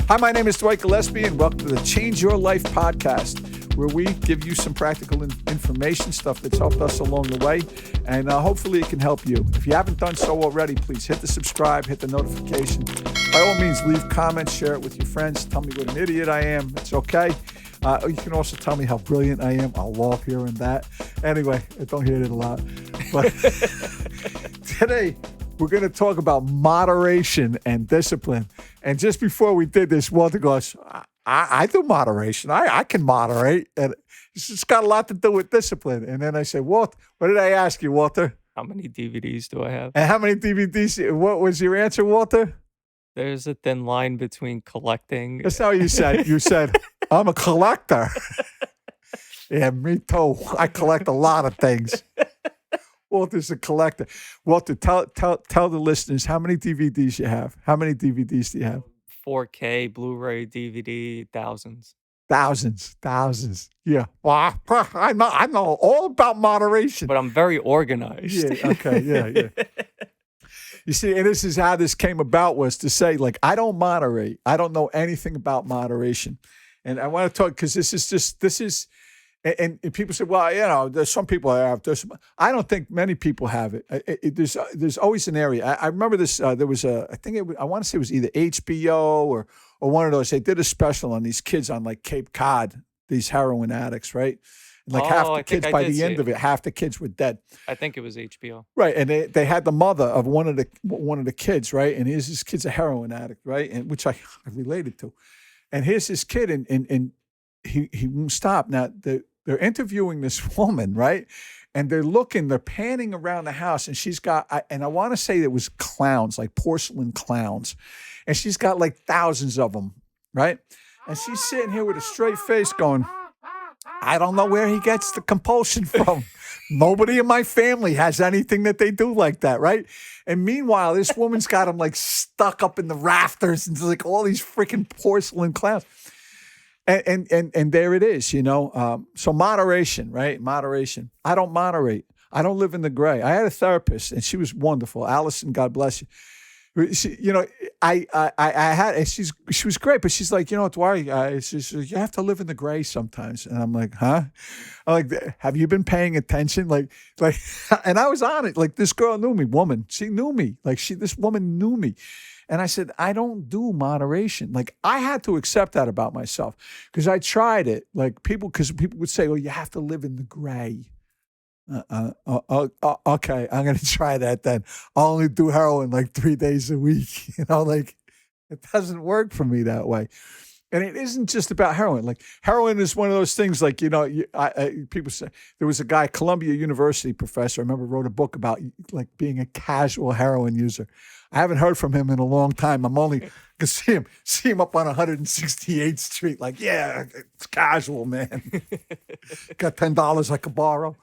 Hi, my name is Dwight Gillespie, and welcome to the Change Your Life podcast, where we give you some practical information, stuff that's helped us along the way, and hopefully it can help you. If you haven't done so already, please hit the subscribe, hit the notification. By all means, leave comments, share it with your friends, tell me what an idiot I am. It's okay. You can also tell me how brilliant I am. I'll love hearing that. Anyway, I don't hear it a lot. But today, we're going to talk about moderation and discipline. And just before we did this, Walter goes, I do moderation. I can moderate. And it's got a lot to do with discipline. And then I said, Walt, what did I ask you, Walter? How many DVDs do I have? And how many DVDs? What was your answer, Walter? There's a thin line between collecting. That's how you said. You said, I'm a collector. Yeah, me too. I collect a lot of things. Walter's a collector. Walter, tell the listeners how many DVDs you have. How many DVDs do you have? 4K, Blu-ray, DVD, thousands. Thousands. Yeah. Well, I know all about moderation. But I'm very organized. Yeah. Okay. Yeah. You see, and this is how this came about, was to say, like, I don't moderate. I don't know anything about moderation. And I want to talk, because this is, and people say, well, you know, there's some people that have this. I don't think many people have it. There's always an area. I remember this. There was I want to say it was either HBO or one of those. They did a special on these kids on like Cape Cod, these heroin addicts, right? And like half the kids, by the end of it, half the kids were dead. I think it was HBO. Right, and they had the mother of one of the kids, right? And here's this kid's a heroin addict, right? And which I related to. And here's this kid, and he won't stop. Now they're interviewing this woman, right? And they're panning around the house, and she's got, and I want to say it was clowns, like porcelain clowns, and she's got like thousands of them, right? And she's sitting here with a straight face going, I don't know where he gets the compulsion from. Nobody in my family has anything that they do like that, right? And meanwhile, this woman's got him like stuck up in the rafters and like all these freaking porcelain clowns. And there it is, you know. So moderation, right? Moderation. I don't moderate. I don't live in the gray. I had a therapist, and she was wonderful. Allison, God bless you. She, you know, I had, and she was great, but she's like, you know, Dwight, you have to live in the gray sometimes. And I'm like, huh? I'm like, have you been paying attention? Like, and I was on it. Like, this girl knew me, woman. She knew me. Like, this woman knew me. And I said, I don't do moderation. Like, I had to accept that about myself, because I tried it. Like, because people would say, oh, you have to live in the gray. Okay, I'm going to try that then. I'll only do heroin like 3 days a week. You know, like, it doesn't work for me that way. And it isn't just about heroin. Like, heroin is one of those things, like, you know, people say, there was a guy, Columbia University professor, I remember, wrote a book about like being a casual heroin user. I haven't heard from him in a long time. I'm only can see him up on 168th Street. Like, yeah, it's casual, man. Got $10 I could borrow.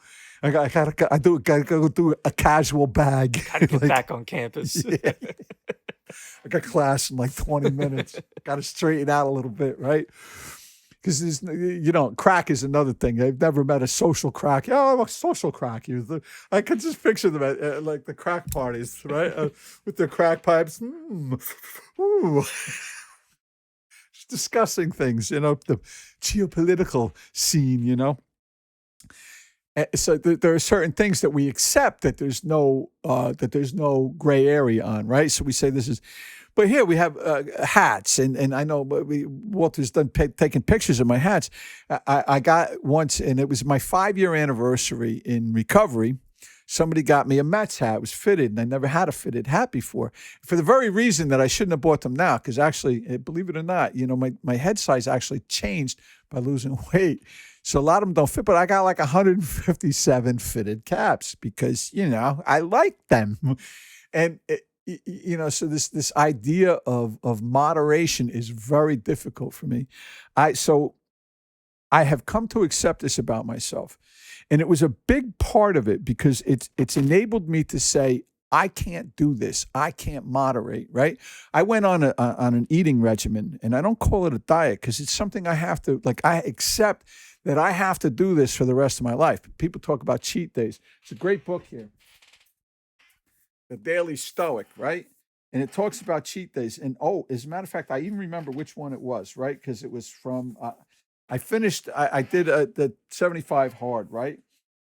I gotta go do a casual bag. Gotta get back on campus. Yeah. I got class in like 20 minutes. Got to straighten out a little bit, right? Because you know, crack is another thing. I've never met a social crack. Oh, I'm a social crack. I could just picture them at like the crack parties, right? With their crack pipes. Ooh. Just discussing things, you know, the geopolitical scene, you know. So there are certain things that we accept that there's no gray area on, right? So we say this is, but here we have hats, and I know Walter's done taking pictures of my hats. I got once, and it was my 5-year anniversary in recovery. Somebody got me a Mets hat. It was fitted, and I never had a fitted hat before, for the very reason that I shouldn't have bought them now, because actually, believe it or not, you know, my head size actually changed by losing weight. So a lot of them don't fit, but I got like 157 fitted caps because, you know, I like them. And, you know, so this idea of moderation is very difficult for me. So I have come to accept this about myself. And it was a big part of it because it's enabled me to say, I can't do this. I can't moderate, right? I went on an eating regimen, and I don't call it a diet because it's something I have to, like, I accept that I have to do this for the rest of my life. People talk about cheat days. It's a great book here, The Daily Stoic, right? and it talks about cheat days. And oh, as a matter of fact, I even remember which one it was, right? Because it was from I finished. I did the 75 hard, right?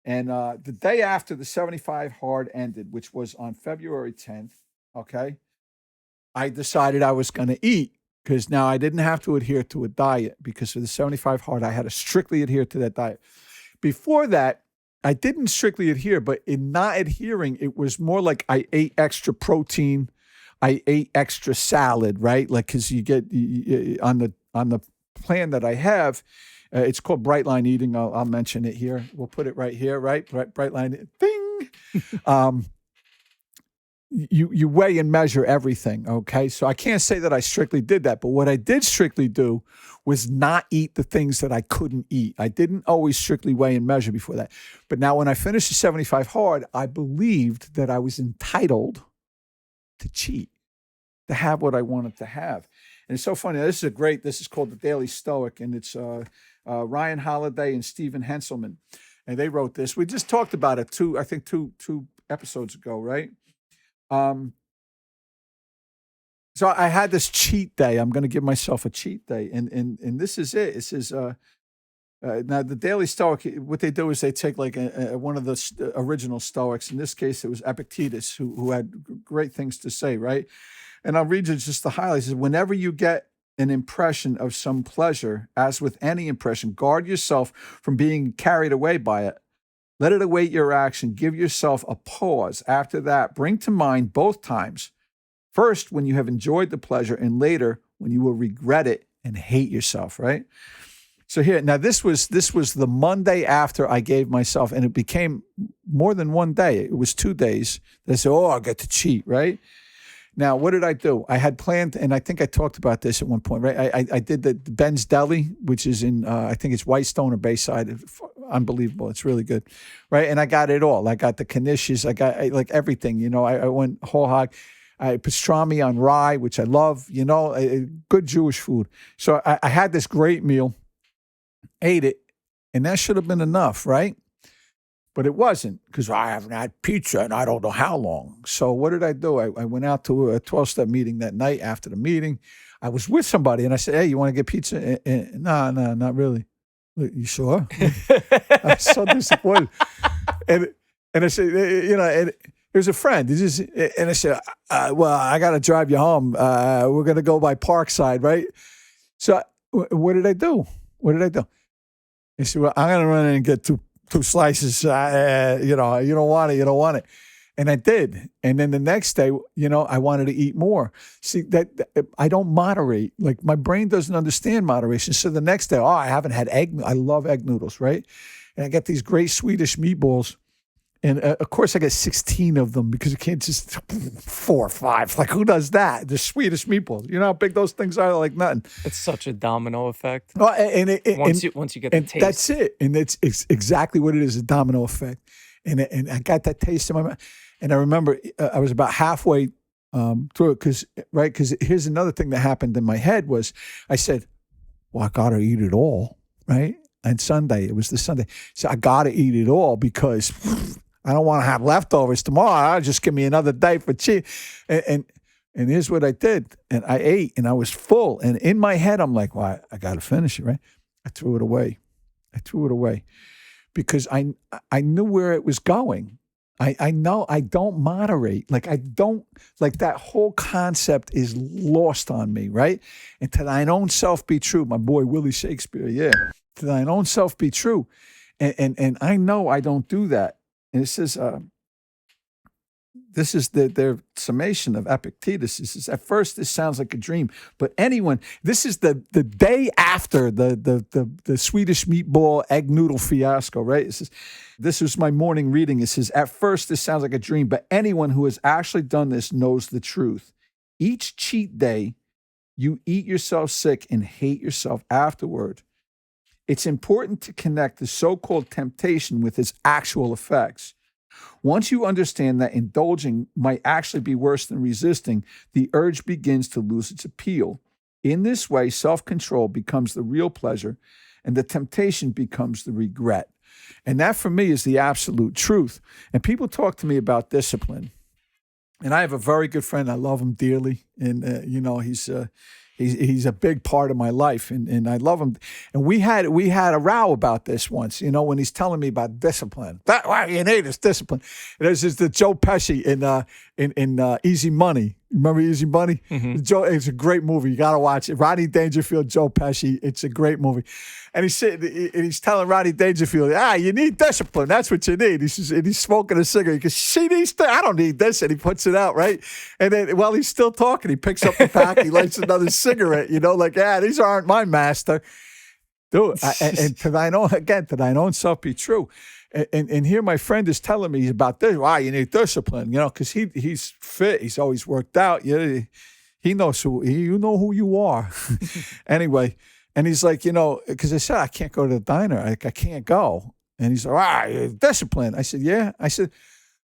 And the day after the 75 hard ended, which was on February 10th, okay, I decided I was going to eat because now I didn't have to adhere to a diet because for the 75 hard, I had to strictly adhere to that diet. Before that, I didn't strictly adhere, but in not adhering, it was more like I ate extra protein. I ate extra salad, right? Like, because you get on the plan that I have, it's called Bright Line Eating. I'll mention it here. We'll put it right here, right? Bright Line, ding. You weigh and measure everything, okay? So I can't say that I strictly did that, but what I did strictly do was not eat the things that I couldn't eat. I didn't always strictly weigh and measure before that. But now when I finished the 75 hard, I believed that I was entitled to cheat, to have what I wanted to have. And it's so funny. This is called The Daily Stoic, and it's Ryan Holiday and Stephen Henselman. And they wrote this. We just talked about it two episodes ago, right? So I had this cheat day. I'm going to give myself a cheat day. And this is it. It says, now the Daily Stoic, what they do is they take like one of the original Stoics. In this case, it was Epictetus, who had great things to say, right? And I'll read you just the highlights. It says, whenever you get an impression of some pleasure, as with any impression, guard yourself from being carried away by it. Let it await your action. Give yourself a pause. After that, bring to mind both times. First, when you have enjoyed the pleasure, and later, when you will regret it and hate yourself, right? So here, now this was the Monday after I gave myself, and it became more than one day. It was 2 days. They said, oh, I get to cheat, right? Now, what did I do? I had planned, and I think I talked about this at one point, right? I did the Ben's Deli, which is in, I think it's Whitestone or Bayside. Unbelievable. It's really good, right? And I got it all. I got the knishes. I got like everything, I went whole hog. Pastrami on rye, which I love, good Jewish food. So I had this great meal, ate it, and that should have been enough, right? But it wasn't, because I haven't had pizza and I don't know how long. So what did I do? I went out to a 12-step meeting that night. After the meeting, I was with somebody, and I said, hey, you want to get pizza? No, not really. You sure? I was so disappointed. And I said, and there's a friend. And I said, well, I got to drive you home. We're going to go by Parkside, right? So what did I do? He said, well, I'm going to run in and get two slices. You don't want it. And I did. And then the next day, I wanted to eat more. See, that I don't moderate. Like, my brain doesn't understand moderation. So the next day, I haven't had egg. I love egg noodles, right? And I get these great Swedish meatballs. And of course, I get 16 of them because you can't just 4 or 5. Like, who does that? The Swedish meatballs. You know how big those things are? Like nothing. It's such a domino effect. Oh, and once you get the taste. That's it. And it's exactly what it is, a domino effect. And I got that taste in my mouth. And I remember I was about halfway through it because here's another thing that happened in my head was I said, well, I got to eat it all, right? And Sunday, it was the Sunday. So I got to eat it all because I don't want to have leftovers tomorrow. Just give me another day for cheat. And here's what I did. And I ate and I was full. And in my head, I'm like, well, I got to finish it, right? I threw it away because I knew where it was going. I know I don't moderate. Like, I don't, like, that whole concept is lost on me, right? And to thine own self be true. My boy, Willie Shakespeare, yeah. To thine own self be true. And I know I don't do that. And it says, this is their summation of Epictetus. It says, at first this sounds like a dream, but this is the day after the Swedish meatball egg noodle fiasco, right? It says, this was my morning reading. It says, at first this sounds like a dream, but anyone who has actually done this knows the truth. Each cheat day, you eat yourself sick and hate yourself afterward. It's important to connect the so-called temptation with its actual effects. Once you understand that indulging might actually be worse than resisting, the urge begins to lose its appeal. In this way, self-control becomes the real pleasure, and the temptation becomes the regret. And that, for me, is the absolute truth. And people talk to me about discipline. And I have a very good friend. I love him dearly, and he's a big part of my life, and I love him. And we had a row about this once. When he's telling me about discipline, that why you need is discipline. There's just the Joe Pesci in Easy Money. Remember Easy Money? Mhm. It's a great movie. You got to watch it. Rodney Dangerfield, Joe Pesci. It's a great movie. And he's telling Rodney Dangerfield, you need discipline. That's what you need. And he's smoking a cigarette. He goes, she needs I don't need this. And he puts it out, right? And then while he's still talking, he picks up the pack. He lights another cigarette, these aren't my master. Dude, and to thine own self be true. And here my friend is telling me about this. Wow, you need discipline, because he's fit. He's always worked out. He knows you know who you are. Anyway, and he's like, because I said, I can't go to the diner. I can't go. And he's like, discipline. I said, yeah. I said,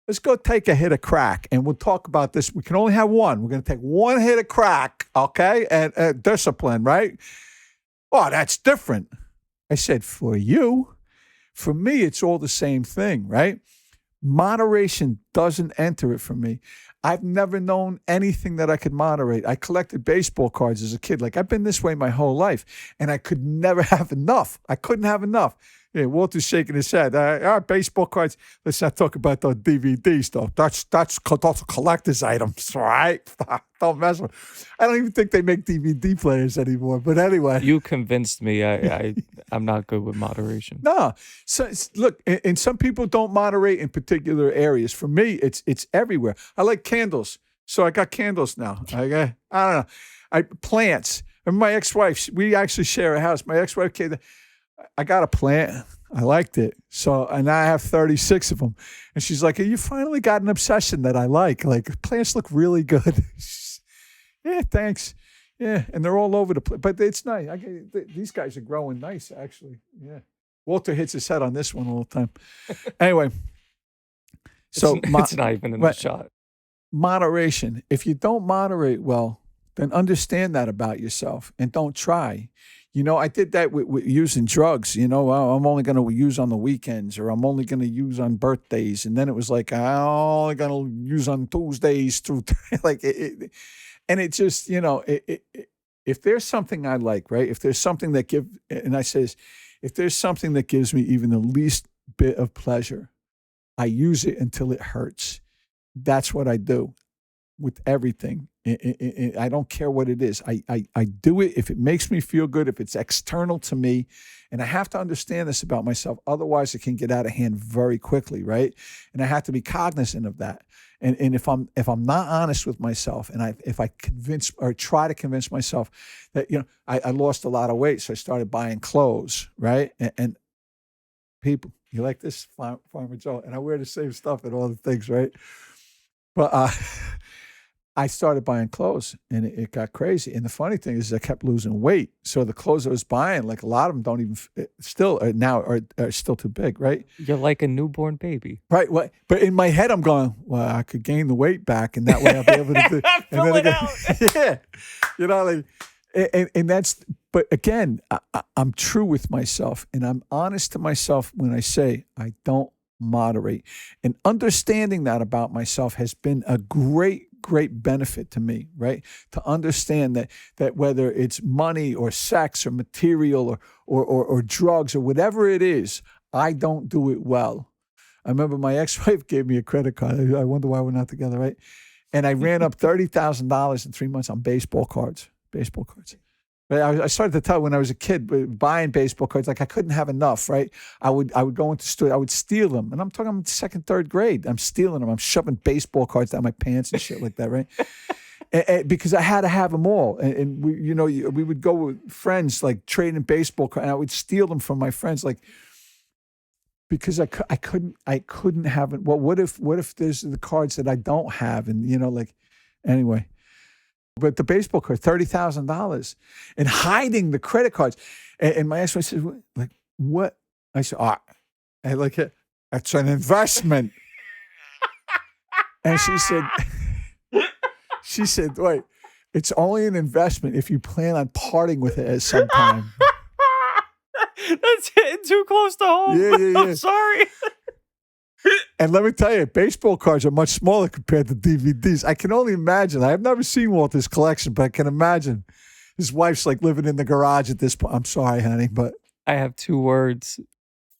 let's go take a hit of crack, and we'll talk about this. We can only have one. We're going to take one hit of crack, okay? And discipline, right? Oh, that's different. I said, for you. For me, it's all the same thing, right? Moderation doesn't enter it for me. I've never known anything that I could moderate. I collected baseball cards as a kid. Like, I've been this way my whole life, and I could never have enough. I couldn't have enough. Yeah, Walter's shaking his head. Baseball cards. Let's not talk about those DVD stuff. That's collector's items, right? Don't mess with. I don't even think they make DVD players anymore. But anyway, You convinced me. I'm not good with moderation. no. So look, and some people don't moderate in particular areas. For me, it's everywhere. I like candles, so I got candles now. I don't know. Plants. And my ex-wife, we actually share a house. My ex-wife came. I got a plant. I liked it. And now I have 36 of them. And she's like, you finally got an obsession that I like. Like, plants look really good. Yeah, thanks. Yeah, and they're all over the place. But it's nice. These guys are growing nice, actually. Yeah. Walter hits his head on this one all the time. Anyway. So it's not even in the shot. Moderation. If you don't moderate well, then understand that about yourself and don't try. I did that with using drugs. I'm only going to use on the weekends, or I'm only going to use on birthdays. And then it was like, I'm only going to use on Tuesdays through and it just, if there's something I like, right? If there's something that if there's something that gives me even the least bit of pleasure, I use it until it hurts. That's what I do with everything. I don't care what it is. I do it if it makes me feel good, if it's external to me. And I have to understand this about myself. Otherwise, it can get out of hand very quickly, right? And I have to be cognizant of that. And if I'm not honest with myself, and if I convince or try to convince myself that, I lost a lot of weight, so I started buying clothes, right? And people, you like this, Farmer Joe? And I wear the same stuff and all the things, right? But I started buying clothes, and it got crazy. And the funny thing is, I kept losing weight. So the clothes I was buying, like a lot of them don't even still are still too big, right? You're like a newborn baby. Right. But in my head, I'm going, well, I could gain the weight back, and that way I'll be able to do. Fill it out. Yeah, and that's. But again, I'm true with myself, and I'm honest to myself when I say I don't moderate. And understanding that about myself has been a great benefit to me, right? To understand that whether it's money or sex or material or drugs or whatever it is, I don't do it well. I remember my ex-wife gave me a credit card. I wonder why we're not together, right? And I ran up $30,000 in 3 months on baseball cards. I started to tell when I was a kid, buying baseball cards, like I couldn't have enough, right? I would go into store, I would steal them. And I'm talking about second, third grade. I'm stealing them. I'm shoving baseball cards down my pants and shit like that, right? and because I had to have them all. And we would go with friends, like trading baseball cards, and I would steal them from my friends, like, because I couldn't have it. Well, what if there's the cards that I don't have? And, anyway. But the baseball card, $30,000, and hiding the credit cards. And my ex-wife said, like, what? I said, I like it. That's an investment. And she said, wait, it's only an investment if you plan on parting with it at some time. That's hitting too close to home. Yeah. I'm sorry. And let me tell you, baseball cards are much smaller compared to DVDs. I can only imagine. I have never seen Walter's collection, but I can imagine his wife's like living in the garage at this point. I'm sorry, honey, but I have 2 words.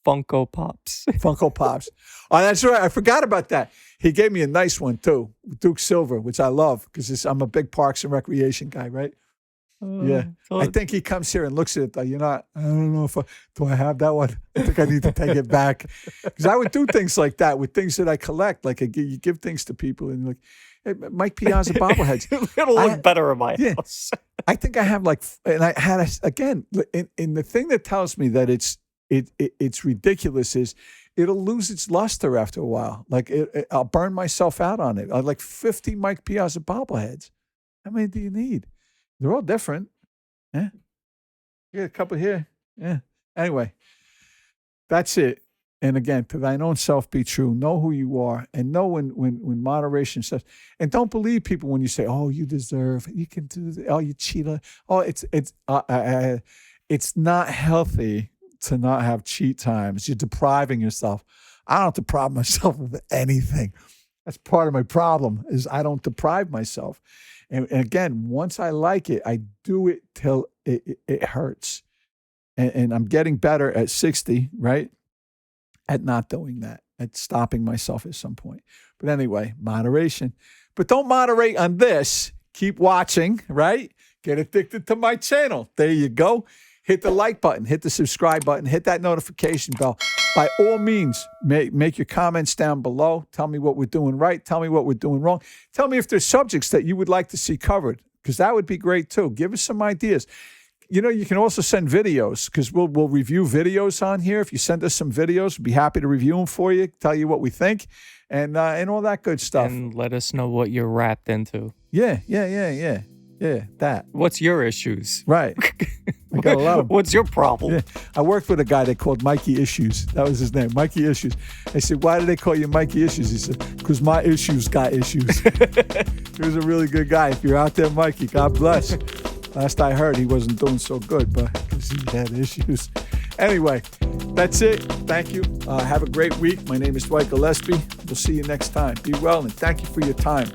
Funko Pops. Funko Pops. Oh, that's right. I forgot about that. He gave me a nice one too, Duke Silver, which I love because I'm a big Parks and Recreation guy, right? Yeah. I think he comes here and looks at it. I don't know if do I have that one? I think I need to take it back. Because I would do things like that with things that I collect. Like you give things to people and like, hey, Mike Piazza bobbleheads. It'll look better in my house. I think I have and I had, again, in the thing that tells me that it's ridiculous is it'll lose its luster after a while. Like I'll burn myself out on it. I like 50 Mike Piazza bobbleheads. How many do you need? They're all different. Yeah. You got a couple here. Yeah. Anyway, that's it. And again, to thine own self be true. Know who you are and know when moderation says, and don't believe people when you say, oh, you deserve, you can do this. Oh, you cheater. Oh, it's not healthy to not have cheat times. You're depriving yourself. I don't deprive myself of anything. That's part of my problem is I don't deprive myself. And again, once I like it, I do it till it hurts. And I'm getting better at 60, right? At not doing that, at stopping myself at some point. But anyway, moderation. But don't moderate on this. Keep watching, right? Get addicted to my channel. There you go. Hit the like button. Hit the subscribe button. Hit that notification bell. By all means, make your comments down below. Tell me what we're doing right. Tell me what we're doing wrong. Tell me if there's subjects that you would like to see covered, because that would be great too. Give us some ideas. You know, you can also send videos because we'll review videos on here. If you send us some videos, we'd be happy to review them for you, tell you what we think, and all that good stuff. And let us know what you're wrapped into. Yeah, that. What's your issues? Right. I got a lot of. What's your problem? Yeah. I worked with a guy they called Mikey Issues. That was his name, Mikey Issues. I said, why do they call you Mikey Issues? He said, because my issues got issues. He was a really good guy. If you're out there, Mikey, God bless. Last I heard, he wasn't doing so good, but because he had issues. Anyway, that's it. Thank you. Have a great week. My name is Dwight Gillespie. We'll see you next time. Be well, and thank you for your time.